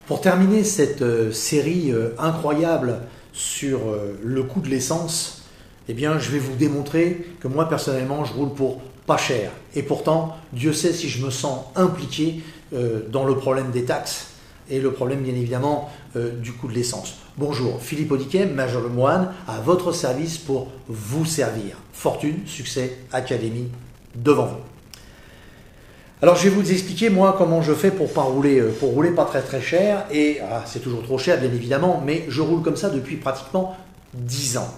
Pour terminer cette série incroyable sur le coût de l'essence, eh bien, je vais vous démontrer que moi, personnellement, je roule pour pas cher. Et pourtant, Dieu sait si je me sens impliqué dans le problème des taxes et le problème, bien évidemment, du coût de l'essence. Bonjour, Philippe Audiquet, Major Lemoine, à votre service pour vous servir. Fortune, succès, académie, devant vous. Alors je vais vous expliquer moi comment je fais pour rouler pas très cher, et c'est toujours trop cher bien évidemment, mais je roule comme ça depuis pratiquement 10 ans.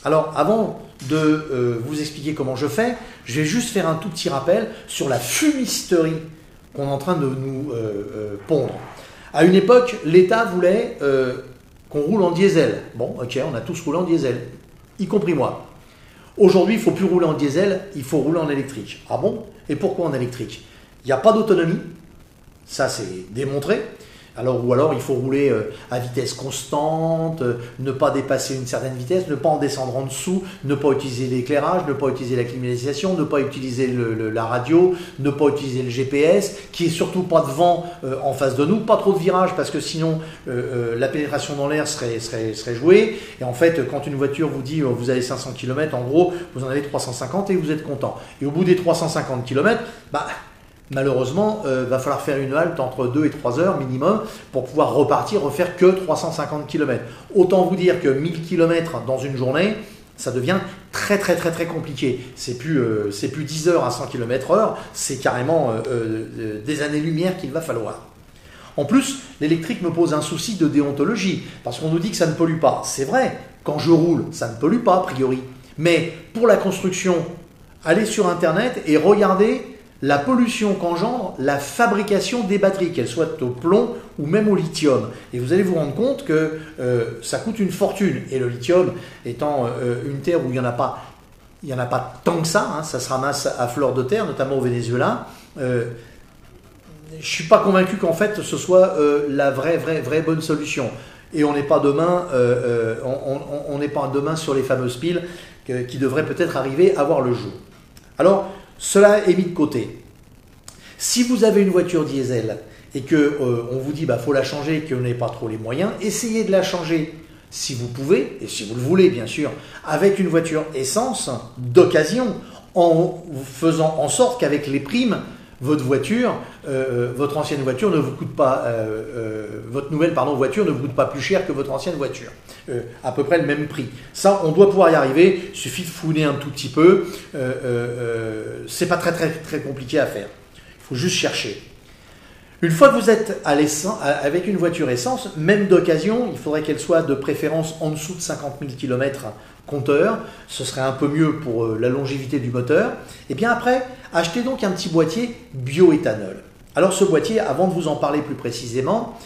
Alors avant de vous expliquer comment je fais, je vais juste faire un tout petit rappel sur la fumisterie qu'on est en train de nous pondre. À une époque, l'État voulait qu'on roule en diesel. Bon, ok, on a tous roulé en diesel, y compris moi. Aujourd'hui, il ne faut plus rouler en diesel, il faut rouler en électrique. Ah bon? Et pourquoi en électrique? Il n'y a pas d'autonomie, ça c'est démontré. Ou alors il faut rouler à vitesse constante, ne pas dépasser une certaine vitesse, ne pas en descendre en dessous, ne pas utiliser l'éclairage, ne pas utiliser la climatisation, ne pas utiliser la radio, ne pas utiliser le GPS, qu'il n'y ait surtout pas de vent en face de nous, pas trop de virages parce que sinon la pénétration dans l'air serait jouée. Et en fait, quand une voiture vous dit vous avez 500 km, en gros, vous en avez 350 et vous êtes content. Et au bout des 350 km, malheureusement, va falloir faire une halte entre 2 et 3 heures minimum pour pouvoir refaire que 350 km. Autant vous dire que 1000 km dans une journée, ça devient très compliqué. C'est plus 10 heures à 100 km/h, c'est carrément des années-lumière qu'il va falloir. En plus, l'électrique me pose un souci de déontologie, parce qu'on nous dit que ça ne pollue pas. C'est vrai, quand je roule, ça ne pollue pas a priori. Mais pour la construction, allez sur Internet et regardez la pollution qu'engendre la fabrication des batteries, qu'elles soient au plomb ou même au lithium. Et vous allez vous rendre compte que ça coûte une fortune. Et le lithium étant une terre où il n'y en a pas tant que ça, ça se ramasse à fleur de terre, notamment au Venezuela. Je ne suis pas convaincu qu'en fait ce soit la vraie bonne solution. Et on n'est pas demain, on n'est pas demain sur les fameuses piles qui devraient peut-être arriver à voir le jour. Alors, cela est mis de côté. Si vous avez une voiture diesel et qu'on vous dit faut la changer et que vous n'avez pas trop les moyens, essayez de la changer si vous pouvez, et si vous le voulez bien sûr, avec une voiture essence d'occasion, en faisant en sorte qu'avec les primes, votre ancienne voiture ne vous coûte pas, votre nouvelle voiture ne vous coûte pas plus cher que votre ancienne voiture. À peu près le même prix. Ça, on doit pouvoir y arriver. Il suffit de fouiner un tout petit peu. C'est pas très compliqué à faire. Il faut juste chercher. Une fois que vous êtes avec une voiture essence, même d'occasion, il faudrait qu'elle soit de préférence en dessous de 50 000 km compteur. Ce serait un peu mieux pour la longévité du moteur. Et bien après, achetez donc un petit boîtier bioéthanol. Alors ce boîtier, avant de vous en parler plus précisément,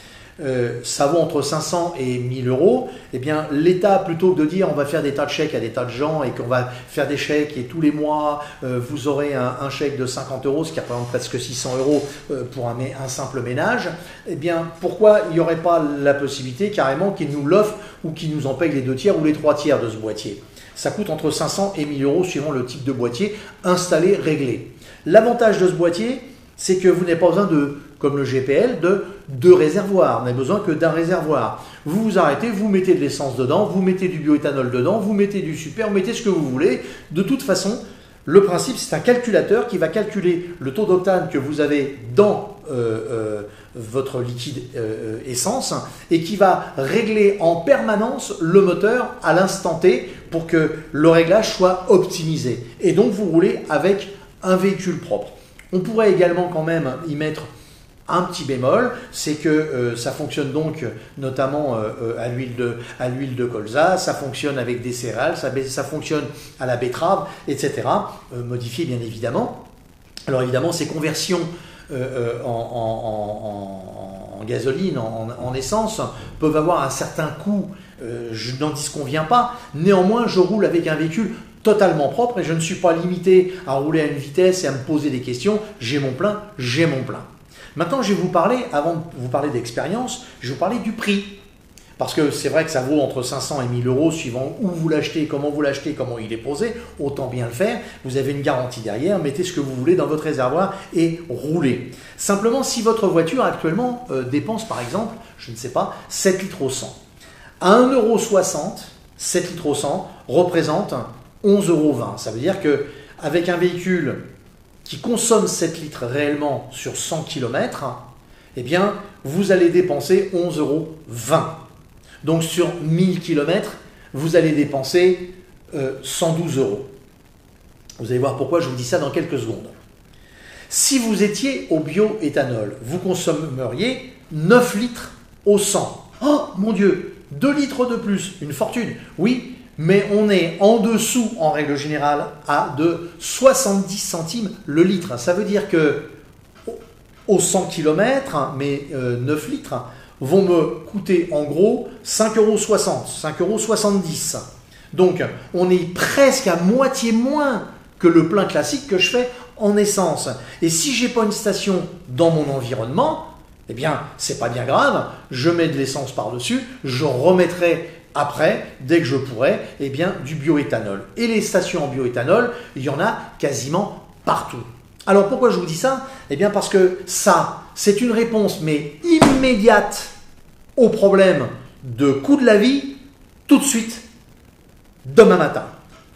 ça vaut entre 500 et 1000 euros. Eh bien, l'État, plutôt que de dire on va faire des tas de chèques à des tas de gens et qu'on va faire des chèques et tous les mois vous aurez un chèque de 50 euros, ce qui représente presque 600 euros pour un simple ménage, eh bien, pourquoi il n'y aurait pas la possibilité carrément qu'ils nous l'offrent ou qu'ils nous en payent les 2 tiers ou les 3 tiers de ce boîtier? Ça coûte entre 500 et 1000 euros suivant le type de boîtier installé, réglé. L'avantage de ce boîtier, c'est que vous n'avez pas besoin comme le GPL, de 2 réservoirs. Vous n'avez besoin que d'un réservoir. Vous vous arrêtez, vous mettez de l'essence dedans, vous mettez du bioéthanol dedans, vous mettez du super, vous mettez ce que vous voulez. De toute façon, le principe, c'est un calculateur qui va calculer le taux d'octane que vous avez dans votre liquide essence et qui va régler en permanence le moteur à l'instant T pour que le réglage soit optimisé. Et donc, vous roulez avec un véhicule propre. On pourrait également quand même y mettre un petit bémol, c'est que ça fonctionne donc notamment à l'huile de colza, ça fonctionne avec des céréales, ça fonctionne à la betterave, etc. Modifié bien évidemment. Alors évidemment, ces conversions en gasoline, en essence, peuvent avoir un certain coût. Je n'en disconviens pas. Néanmoins, je roule avec un véhicule totalement propre et je ne suis pas limité à rouler à une vitesse et à me poser des questions. J'ai mon plein, j'ai mon plein. Maintenant, je vais vous parler, avant de vous parler d'expérience, je vais vous parler du prix. Parce que c'est vrai que ça vaut entre 500 et 1000 euros suivant où vous l'achetez, comment il est posé. Autant bien le faire. Vous avez une garantie derrière. Mettez ce que vous voulez dans votre réservoir et roulez. Simplement, si votre voiture actuellement dépense par exemple, je ne sais pas, 7 litres au 100. À 1,60 €, 7 litres au 100 représente 11,20 €. Ça veut dire qu'avec un véhicule qui consomme 7 litres réellement sur 100 km, eh bien, vous allez dépenser 11,20 €. Donc sur 1000 km, vous allez dépenser 112 €. Vous allez voir pourquoi je vous dis ça dans quelques secondes. Si vous étiez au bioéthanol, vous consommeriez 9 litres au 100. Oh mon Dieu, 2 litres de plus, une fortune. Oui, mais on est en dessous, en règle générale, de 70 centimes le litre. Ça veut dire que aux 100 km, mes 9 litres vont me coûter en gros 5,60 €, 5,70 €. Donc, on est presque à moitié moins que le plein classique que je fais en essence. Et si je n'ai pas une station dans mon environnement, eh bien, c'est pas bien grave, je mets de l'essence par-dessus, je remettrai après, dès que je pourrai, eh bien, du bioéthanol. Et les stations en bioéthanol, il y en a quasiment partout. Alors pourquoi je vous dis ça? Eh bien parce que ça, c'est une réponse mais immédiate au problème de coût de la vie, tout de suite, demain matin.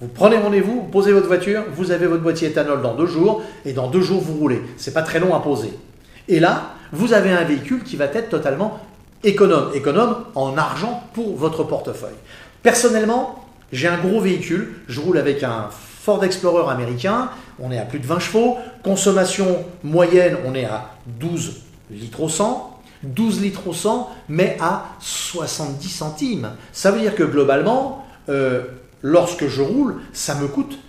Vous prenez rendez-vous, vous posez votre voiture, vous avez votre boîtier éthanol dans 2 jours, et dans 2 jours vous roulez. C'est pas très long à poser. Et là, vous avez un véhicule qui va être totalement économe en argent pour votre portefeuille. Personnellement, j'ai un gros véhicule, je roule avec un Ford Explorer américain, on est à plus de 20 chevaux, consommation moyenne, on est à 12 litres au 100, 12 litres au 100, mais à 70 centimes. Ça veut dire que globalement, lorsque je roule, ça me coûte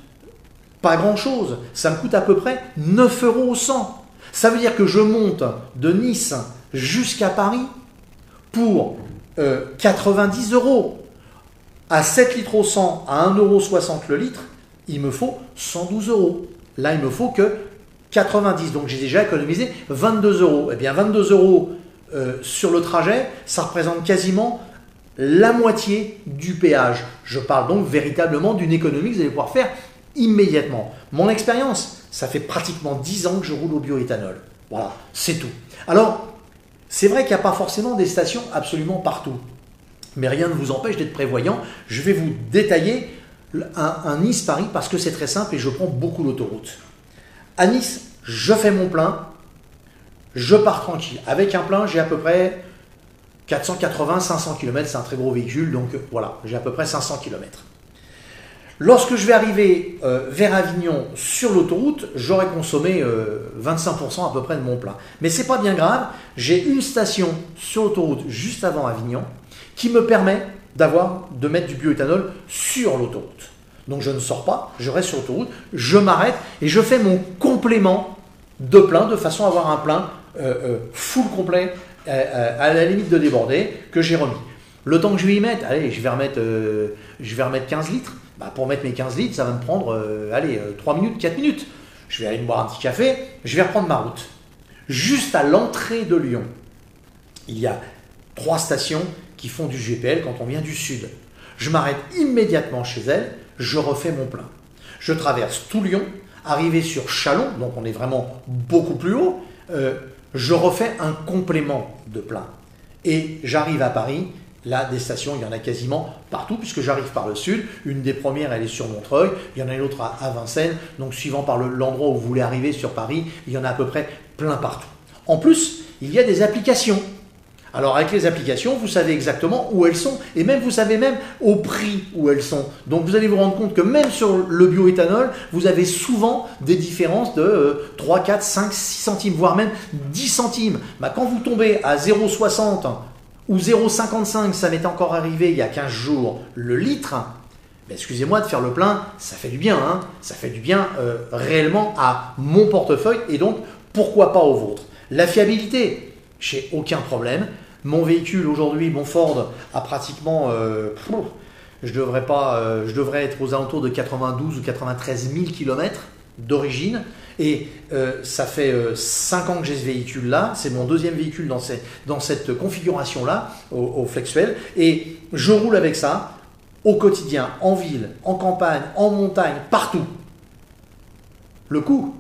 pas grand-chose, ça me coûte à peu près 9 € au 100. Ça veut dire que je monte de Nice jusqu'à Paris pour 90 €. À 7 litres au 100, à 1,60 € le litre, il me faut 112 €. Là, il me faut que 90. Donc, j'ai déjà économisé 22 €. Eh bien, 22 € sur le trajet, ça représente quasiment la moitié du péage. Je parle donc véritablement d'une économie que vous allez pouvoir faire immédiatement. Mon expérience, ça fait pratiquement 10 ans que je roule au bioéthanol. Voilà, c'est tout. Alors, c'est vrai qu'il n'y a pas forcément des stations absolument partout. Mais rien ne vous empêche d'être prévoyant. Je vais vous détailler un Nice-Paris parce que c'est très simple et je prends beaucoup l'autoroute. À Nice, je fais mon plein, je pars tranquille. Avec un plein, j'ai à peu près 480-500 km, c'est un très gros véhicule, donc voilà, j'ai à peu près 500 km. Lorsque je vais arriver vers Avignon sur l'autoroute, j'aurai consommé 25% à peu près de mon plein. Mais c'est pas bien grave, j'ai une station sur l'autoroute juste avant Avignon qui me permet de mettre du bioéthanol sur l'autoroute. Donc je ne sors pas, je reste sur l'autoroute, je m'arrête et je fais mon complément de plein de façon à avoir un plein full complet à la limite de déborder que j'ai remis. Le temps que je vais y mettre, allez, je vais remettre 15 litres. Bah, pour mettre mes 15 litres, ça va me prendre 3 minutes, 4 minutes. Je vais aller me boire un petit café, je vais reprendre ma route. Juste à l'entrée de Lyon, il y a 3 stations qui font du GPL quand on vient du sud. Je m'arrête immédiatement chez elles, je refais mon plein. Je traverse tout Lyon, arrivé sur Châlons, donc on est vraiment beaucoup plus haut, je refais un complément de plein. Et j'arrive à Paris, là des stations, il y en a quasiment partout, puisque j'arrive par le sud. Une des premières, elle est sur Montreuil, il y en a une autre à Vincennes, donc suivant par l'endroit où vous voulez arriver sur Paris, il y en a à peu près plein partout. En plus, il y a des applications. Alors avec les applications, vous savez exactement où elles sont et même vous savez même au prix où elles sont. Donc vous allez vous rendre compte que même sur le bioéthanol, vous avez souvent des différences de 3, 4, 5, 6 centimes, voire même 10 centimes. Bah, quand vous tombez à 0,60 ou 0,55, ça m'est encore arrivé il y a 15 jours, le litre, bah, excusez-moi de faire le plein, ça fait du bien. Hein, ça fait du bien réellement à mon portefeuille et donc pourquoi pas au vôtre. La fiabilité, j'ai aucun problème. Mon véhicule aujourd'hui, mon Ford, a pratiquement, je devrais être aux alentours de 92 ou 93 000 km d'origine. Et ça fait 5 ans que j'ai ce véhicule-là. C'est mon deuxième véhicule dans cette configuration-là, au Flexfuel. Et je roule avec ça au quotidien, en ville, en campagne, en montagne, partout. Le coût,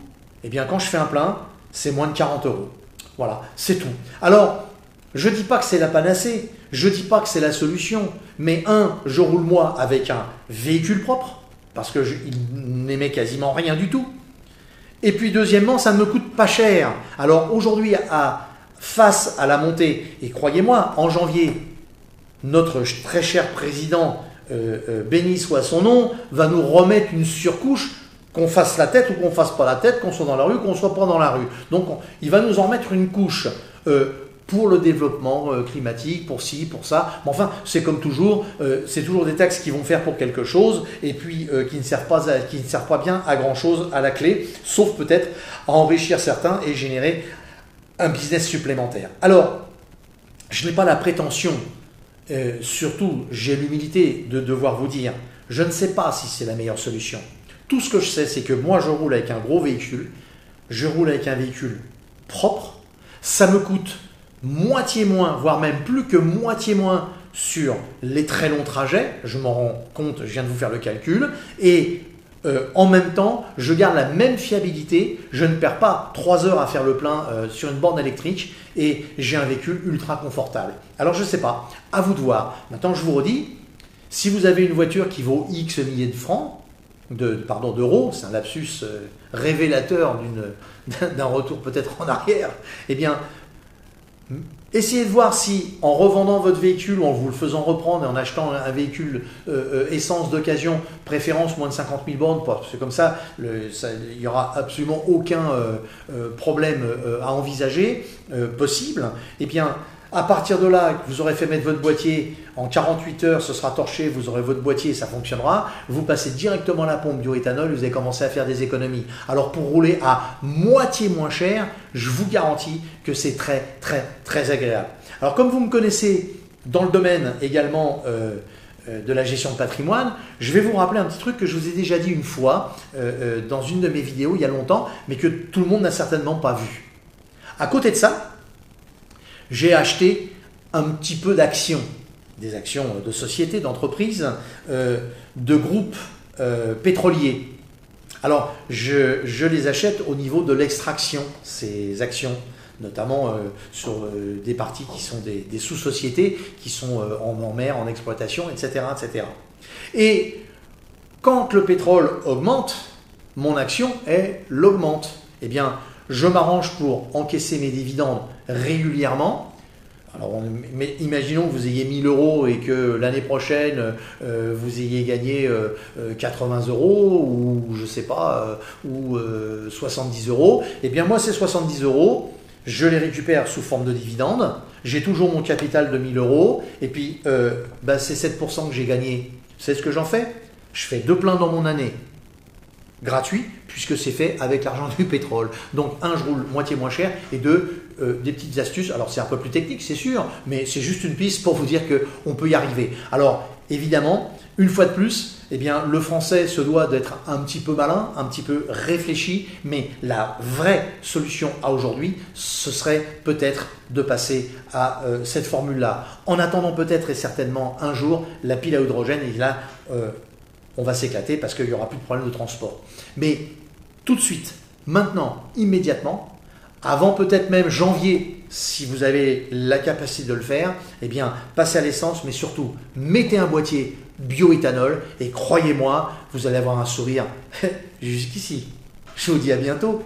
eh bien, quand je fais un plein, c'est moins de 40 euros. Voilà, c'est tout. Alors, je ne dis pas que c'est la panacée, je ne dis pas que c'est la solution, mais je roule moi avec un véhicule propre, parce qu'il n'émet quasiment rien du tout. Et puis deuxièmement, ça ne me coûte pas cher. Alors aujourd'hui, face à la montée, et croyez-moi, en janvier, notre très cher président, béni soit son nom, va nous remettre une surcouche, qu'on fasse la tête ou qu'on ne fasse pas la tête, qu'on soit dans la rue, qu'on ne soit pas dans la rue. Donc il va nous en mettre une couche pour le développement climatique, pour ci, pour ça. Mais enfin, c'est comme toujours, c'est toujours des taxes qui vont faire pour quelque chose et puis qui ne servent pas bien à grand chose à la clé, sauf peut-être à enrichir certains et générer un business supplémentaire. Alors, je n'ai pas la prétention, surtout j'ai l'humilité de devoir vous dire, je ne sais pas si c'est la meilleure solution. Tout ce que je sais, c'est que moi je roule avec un gros véhicule, je roule avec un véhicule propre, ça me coûte moitié moins, voire même plus que moitié moins sur les très longs trajets, je m'en rends compte, je viens de vous faire le calcul, et en même temps, je garde la même fiabilité, je ne perds pas 3 heures à faire le plein sur une borne électrique et j'ai un véhicule ultra confortable. Alors je ne sais pas, à vous de voir. Maintenant je vous redis, si vous avez une voiture qui vaut X milliers de francs, d'euros, c'est un lapsus révélateur d'un retour peut-être en arrière, eh bien, essayez de voir si, en revendant votre véhicule ou en vous le faisant reprendre et en achetant un véhicule essence d'occasion, préférence moins de 50 000 bornes, c'est comme ça, il n'y aura absolument aucun problème à envisager possible, eh bien, à partir de là, vous aurez fait mettre votre boîtier, en 48 heures, ce sera torché, vous aurez votre boîtier et ça fonctionnera. Vous passez directement la pompe bioéthanol, vous allez commencer à faire des économies. Alors pour rouler à moitié moins cher, je vous garantis que c'est très très très agréable. Alors comme vous me connaissez dans le domaine également de la gestion de patrimoine, je vais vous rappeler un petit truc que je vous ai déjà dit une fois dans une de mes vidéos il y a longtemps, mais que tout le monde n'a certainement pas vu. À côté de ça, j'ai acheté un petit peu d'actions, des actions de sociétés, d'entreprises, de groupes pétroliers. Alors, je les achète au niveau de l'extraction, ces actions, notamment sur des parties qui sont des sous-sociétés, qui sont en mer, en exploitation, etc., etc. Et quand le pétrole augmente, mon action, elle augmente. Eh bien, je m'arrange pour encaisser mes dividendes régulièrement. Alors, mais imaginons que vous ayez 1000 euros et que l'année prochaine, vous ayez gagné 80 euros ou je sais pas, ou 70 euros. Eh bien, moi, ces 70 euros, je les récupère sous forme de dividendes. J'ai toujours mon capital de 1000 euros. Et puis, ces 7% que j'ai gagné, c'est ce que j'en fais. Je fais 2 pleins dans mon année. Gratuit, puisque c'est fait avec l'argent du pétrole. Donc, je roule moitié moins cher, et des petites astuces. Alors, c'est un peu plus technique, c'est sûr, mais c'est juste une piste pour vous dire qu'on peut y arriver. Alors, évidemment, une fois de plus, eh bien, le français se doit d'être un petit peu malin, un petit peu réfléchi, mais la vraie solution à aujourd'hui, ce serait peut-être de passer à cette formule-là. En attendant peut-être et certainement un jour, la pile à hydrogène, et là, on va s'éclater parce qu'il n'y aura plus de problème de transport. Mais tout de suite, maintenant, immédiatement, avant peut-être même janvier, si vous avez la capacité de le faire, eh bien, passez à l'essence, mais surtout, mettez un boîtier bioéthanol et croyez-moi, vous allez avoir un sourire jusqu'ici. Je vous dis à bientôt.